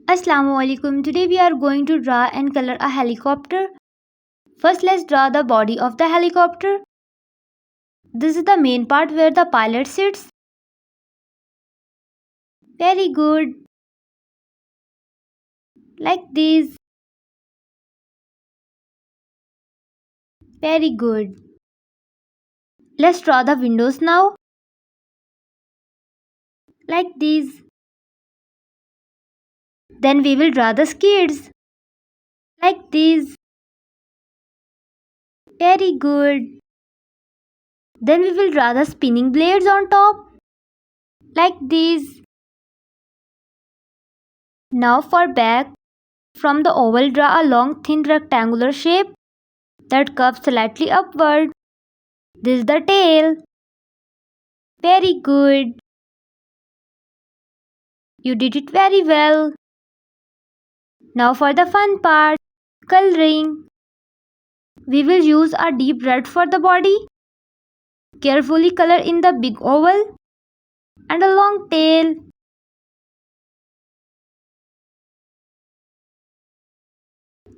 Assalamualaikum. Today we are going to draw and color a helicopter. First let's draw the body of the helicopter. This is the main part where the pilot sits. Very good. Like this. Very good. Let's draw the windows now. Like this. Then we will draw the skids. Like this. Very good. Then we will draw the spinning blades on top. Like this. Now for back. From the oval draw a long thin rectangular shape that curves slightly upward. This is the tail. Very good. You did it very well. Now for the fun part, coloring. We will use a deep red for the body. Carefully color in the big oval and a long tail.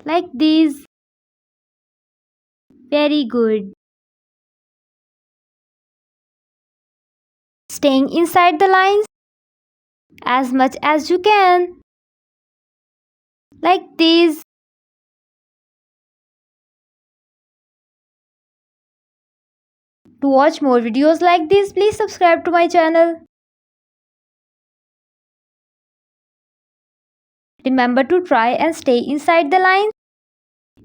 Like this. Very good. Staying inside the lines as much as you can. Like this. To watch more videos like this, please subscribe to my channel. Remember to try and stay inside the lines.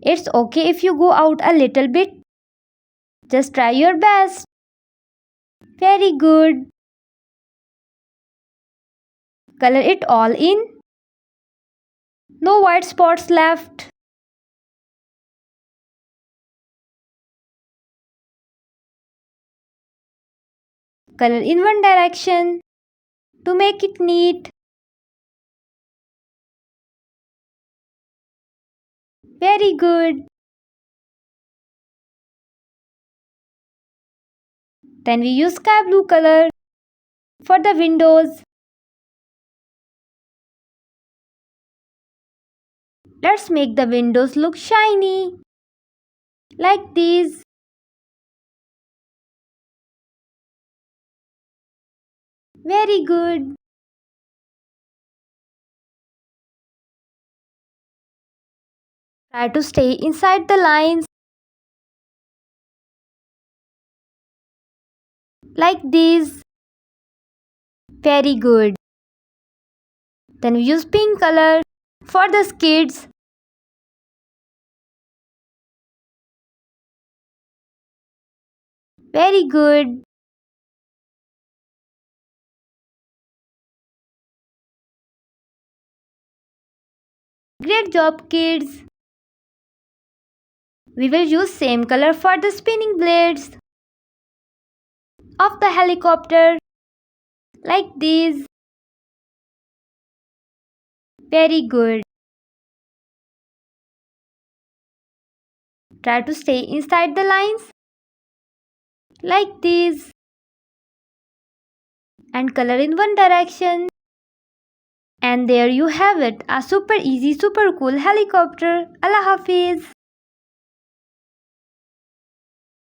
It's okay if you go out a little bit. Just try your best. Very good. Color it all in. No white spots left. Color in one direction to make it neat. Very good. Then we use sky blue color for the windows. Let's make the windows look shiny. Like these. Very good. Try to stay inside the lines. Like this. Very good. Then we use pink color for the skids. Very good. Great job, kids. We will use same color for the spinning blades of the helicopter. Like this. Very good. Try to stay inside the lines. Like this. And color in one direction. And there you have it, a super easy, super cool helicopter. Allah Hafiz.